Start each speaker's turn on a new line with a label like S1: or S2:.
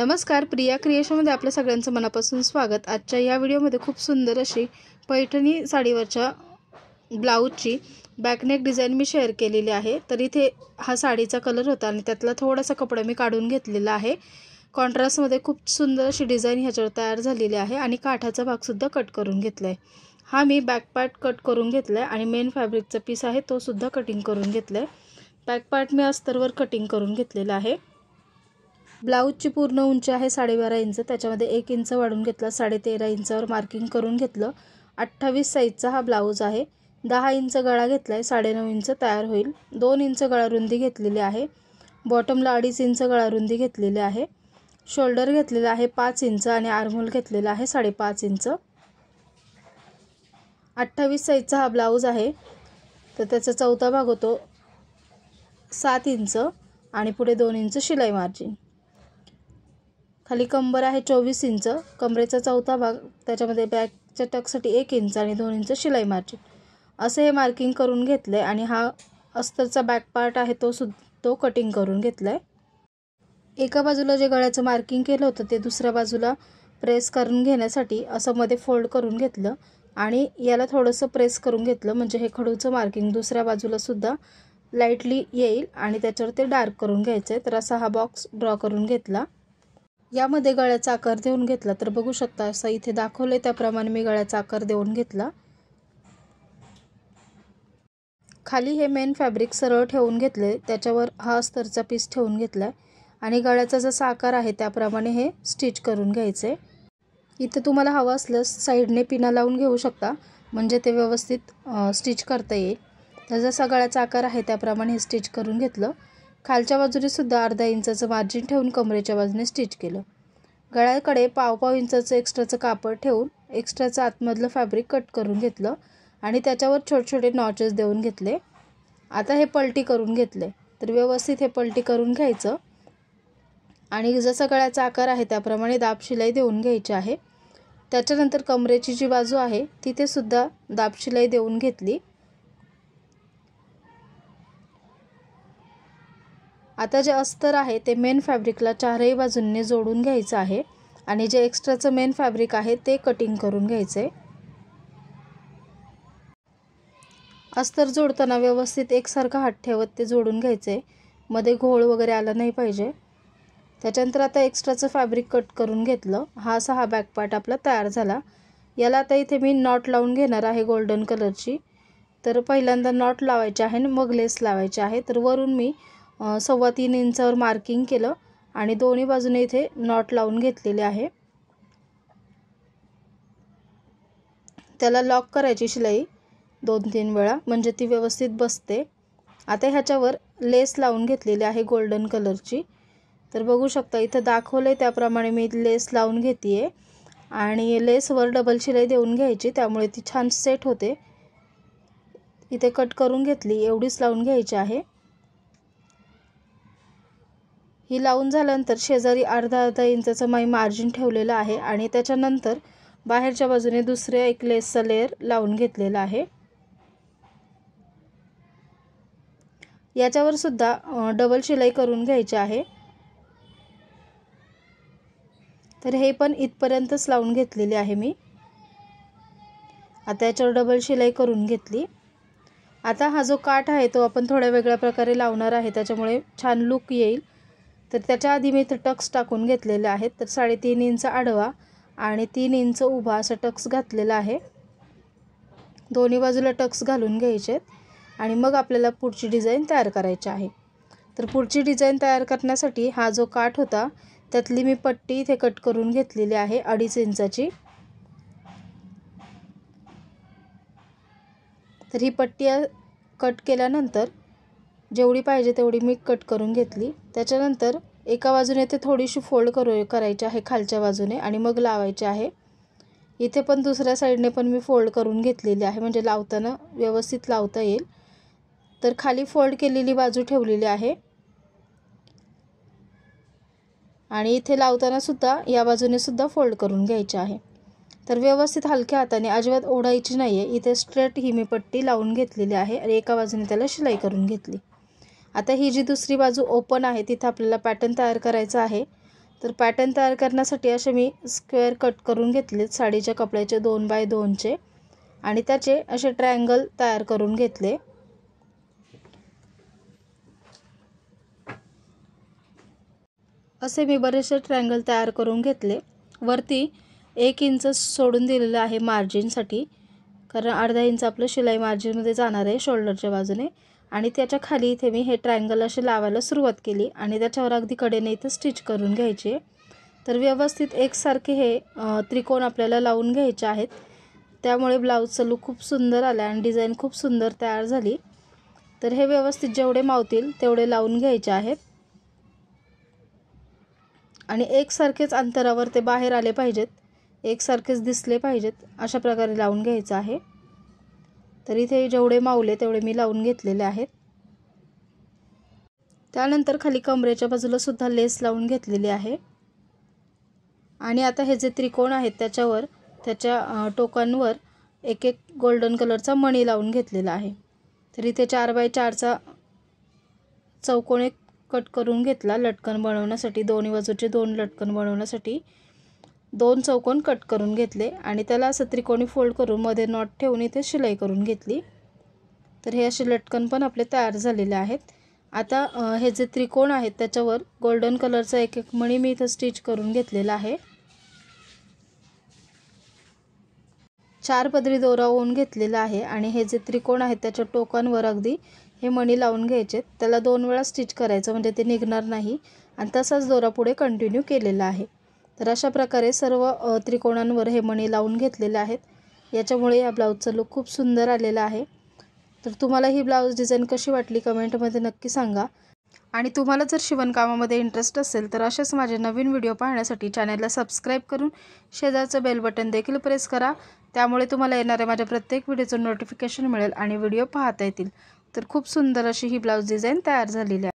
S1: नमस्कार, प्रिया क्रिएशनमध्ये आपल्या सगळ्यांचं मनापासून स्वागत। आजच्या या व्हिडिओमध्ये खूप सुंदर अशी पैठणी साडीवरच्या ब्लाऊजची बॅकनेक डिझाइन मी शेअर केलेली आहे। तर इथे हा साडीचा कलर होता आणि त्यातला थोडासा कपडा मी काढून घेतलेला आहे। कॉन्ट्रास्टमध्ये खूप सुंदर अशी डिझाइन ह्याच्यावर तयार झालेली आहे आणि काठाचा भाग सुद्धा कट करून घेतलाय। हा मी बॅक पार्ट कट करून घेतलाय आणि मेन फॅब्रिकचा पीस आहे तो सुद्धा कटिंग करून घेतलाय। बॅक पार्ट मी अस्तरवर कटिंग करून घेतलेला आहे। ब्लाऊजची पूर्ण उंची आहे 12.5 इंच, त्याच्यामध्ये 1 इंच वाढून घेतला, 13.5 इंचावर मार्किंग करून घेतलं। 28 साइजचा हा ब्लाऊज आहे। 10 इंच गळा घेतलाय, 9.5 इंच तयार होईल। 2 इंच गळा रुंदी घेतलेली आहे। बॉटमला 2.5 इंच गळा रुंदी घेतलेली आहे। शोल्डर घेतलेला आहे 5 इंच आणि आर्महोल घेतलेला आहे 5.5 इंच। 28 साइजचा हा ब्लाऊज आहे, तर त्याचा चौथा भाग होतो 7 इंच आणि पुढे 2 इंच शिलाई मार्जिन। खाली कंबर आहे 24 इंच, कमरेचा चौथा भाग, त्याच्यामध्ये बॅकच्या टक्ससाठी 1 इंच आणि 2 इंच शिलाई मार्जिन असे हे मार्किंग करून घेतले आणि हा अस्तरचा बॅक पार्ट आहे तो कटिंग करून घेतलाय। एका बाजूला जे गळ्याचं मार्किंग केलं होतं ते दुसऱ्या बाजूला प्रेस करून घेण्यासाठी असं मध्ये फोल्ड करून घेतलं आणि याला थोडंसं प्रेस करून घेतलं, म्हणजे हे खडूचं मार्किंग दुसऱ्या बाजूला सुद्धा लाईटली येईल आणि त्याच्यावर ते डार्क करून घ्यायचं आहे। तर असा हा बॉक्स ड्रॉ करून घेतला। यामध्ये गळ्याचा आकार देऊन घेतला, तर बघू शकता असं इथे दाखवले त्याप्रमाणे मी गळ्याचा आकार देऊन घेतला। खाली हे मेन फॅब्रिक सरळ ठेवून घेतले, त्याच्यावर हा अस्तरचा पीस ठेवून घेतलाय आणि गळ्याचा जसा आकार आहे त्याप्रमाणे हे स्टिच करून घ्यायचे। इथे तुम्हाला हवं असल्यास साइडने पिना लावून घेऊ शकता, म्हणजे ते व्यवस्थित स्टिच करता येईल। तर जसा गळ्याचा आकार आहे त्याप्रमाणे हे स्टिच करून घेतलं। खालच्या बाजूने सुद्धा अर्धा इंचाचं मार्जिन ठेवून कमरेच्या बाजूने स्टिच केलं। गळ्याकडे पाव इंचाचं एक्स्ट्राचं कापड ठेवून एक्स्ट्राचं आतमधलं फॅब्रिक कट करून घेतलं आणि त्याच्यावर छोटे छोटे नॉचेस देऊन घेतले। आता हे पलटी करून घेतले, तर व्यवस्थित हे पलटी करून घ्यायचं आणि जसा गळ्याचा आकार आहे त्याप्रमाणे दाब शिलाई देऊन घ्यायची आहे। त्याच्यानंतर कमरेची जी बाजू आहे तिथे सुद्धा दाब शिलाई देऊन घेतली। आता जे अस्तर आहे ते मेन फॅब्रिकला चारही बाजूंनी जोडून घ्यायचं आहे आणि जे एक्स्ट्राचं मेन फॅब्रिक आहे ते कटिंग करून घ्यायचं आहे। अस्तर जोडताना व्यवस्थित एकसारखा हात ठेवत ते जोडून घ्यायचे, मध्ये घोळ वगैरे आला नाही पाहिजे। त्याच्यानंतर आता एक्स्ट्राचं फॅब्रिक कट करून घेतलं। हा असा हा बॅक पार्ट आपला तयार झाला। याला आता इथे मी नॉट लावून घेणार आहे गोल्डन कलरची। तर पहिल्यांदा नॉट लावायची आहे आणि मग लेस लावायची आहे। तर वरून मी 3.25 इंचावर मार्किंग केलं आणि दोन्ही बाजूने इथे नॉट लावून घेतलेले आहे। त्याला लॉक करायची शिलाई 2-3 वेळा, म्हणजे ती व्यवस्थित बसते। आता ह्याच्यावर लेस लावून घेतलेली आहे गोल्डन कलरची। तर बघू शकता इथे दाखवले त्याप्रमाणे मी लेस लावून घेतेय आणि लेसवर डबल शिलाई देऊन घ्यायची, त्यामुळे ती छान सेट होते। इथे कट करून घेतली, एवढीच लावून घ्यायची आहे। ही लावून झाल्यानंतर शेजारी अर्धा इंचाचं मी मार्जिन ठेवलेलं आहे आणि त्याच्यानंतर बाहेरच्या बाजूने दुसऱ्या एक लेसचा लेयर लावून घेतलेला आहे। याच्यावर सुद्धा डबल शिलाई करून घ्यायची आहे। तर हे पण इथपर्यंतच लावून घेतलेली आहे मी। आता याच्यावर डबल शिलाई करून घेतली। आता हा जो काठ आहे तो आपण थोड्या वेगळ्या प्रकारे लावणार आहे, त्याच्यामुळे छान लुक येईल। तर त्याच्या आधी मी इथे टक्स टाकून घेतलेले आहेत। तर 3.5 इंच आडवा आणि 3 इंच उभा असा टक्स घातलेला आहे। दोन्ही बाजूला टक्स घालून घ्यायचे आणि मग आपल्याला पुढची डिझाइन तयार करायची आहे। तर पुढची डिझाइन तयार करण्यासाठी हा जो काठ होता त्यातली मी पट्टी इथे कट करून घेतलेली आहे 2.5 इंचाची। तर ही पट्टी कट केल्यानंतर जेवढी पाहिजे तेवढी मी कट करून घेतली। त्याच्यानंतर एका बाजूने ते थोडीशी फोल्ड करायची आहे खालच्या बाजूने आणि मग लावायची आहे। इथे पण दुसऱ्या साईडने पण मी फोल्ड करून घेतलेली आहे, म्हणजे लावताना व्यवस्थित लावता येईल। तर खाली फोल्ड केलेली बाजू ठेवलेली आहे आणि इथे लावताना सुद्धा या बाजूने सुद्धा फोल्ड करून घ्यायची आहे। तर व्यवस्थित हलक्या हाताने, अजिबात ओढायची नाहीये। इथे स्ट्रेट ही मी पट्टी लावून घेतलेली आहे आणि एका बाजूने त्याला शिलाई करून घेतली। आता ही जी दुसरी बाजू ओपन आहे तिथे आपल्याला पॅटर्न तयार करायचा आहे। तर पॅटर्न तयार करण्यासाठी असे मी स्क्वेअर कट करून घेतले साडीच्या कपड्याचे 2 बाय 2चे आणि त्याचे असे ट्रायंगल तयार करून घेतले। असे मी बरेचसे ट्रायंगल तयार करून घेतले। वरती 1 इंच सोडून दिलेलं आहे मार्जिनसाठी, कारण अर्धा इंच आपलं शिलाई मार्जिनमध्ये जाणार आहे शोल्डरच्या बाजूने आणि त्याच्या खाली इथे मी हे ट्रायंगल असे लावायला सुरुवात केली आणि त्याच्यावर अगदी कडेने इथे स्टिच करून घ्यायचे। तर व्यवस्थित एकसारखे हे त्रिकोण आपल्याला लावून घ्यायचे आहेत, त्यामुळे ब्लाऊजचा लुक खूप सुंदर आला आणि डिझाइन खूप सुंदर तयार झाली। तर हे व्यवस्थित जेवढे मावतील तेवढे लावून घ्यायचे आहेत आणि एकसारखेच अंतरावर ते बाहेर आले पाहिजेत, एकसारखेच दिसले पाहिजेत, अशा प्रकारे लावून घ्यायचं आहे। तर इथे जेवढे मावले तेवढे मी लावून घेतलेले आहेत। त्यानंतर खाली कमरेच्या बाजूला सुद्धा लेस लावून घेतलेली आहे आणि आता हे जे त्रिकोण आहेत त्याच्यावर त्याच्या टोकांवर एक गोल्डन कलरचा मणी लावून घेतलेला आहे। तर इथे 4 बाय 4चा चौकोन कट करून घेतला लटकन बनवण्यासाठी, दोन्ही बाजूचे 2 लटकन बनवण्यासाठी 2 चौकोन कट करून घेतले आणि त्याला असं त्रिकोणी फोल्ड करून मध्ये नॉट ठेवून इथे शिलाई करून घेतली। तर हे असे लटकन पण आपले तयार झालेले आहेत। आता हे जे त्रिकोण आहेत त्याच्यावर गोल्डन कलरचा एक मणी मी इथे स्टिच करून घेतलेला आहे। 4 पदरी दोरा ओवून घेतलेला आहे आणि हे जे त्रिकोण आहेत त्याच्या टोकांवर अगदी हे मणी लावून घ्यायचे। त्याला 2 वेळा स्टिच करायचं म्हणजे ते निघणार नाही आणि तसाच दोरा पुढे कंटिन्यू केलेला आहे। तर अशा प्रकारे सर्व त्रिकोणांवर हे मणी लावून घेतलेले आहेत। याच्यामुळे या ब्लाऊजचा लुक खूप सुंदर आलेला आहे। तर तुम्हाला ही ब्लाऊज डिझाइन कशी वाटली कमेंटमध्ये नक्की सांगा आणि तुम्हाला जर शिवणकामामध्ये इंटरेस्ट असेल तर असेच माझे नवीन व्हिडिओ पाहण्यासाठी चॅनलला सबस्क्राइब करून शेजारचं बेल बटन देखील प्रेस करा, त्यामुळे तुम्हाला येणाऱ्या माझ्या प्रत्येक व्हिडिओचं नोटिफिकेशन मिळेल आणि व्हिडिओ पाहता येतील। तर खूप सुंदर अशी ही ब्लाऊज डिझाइन तयार झालेली आहे।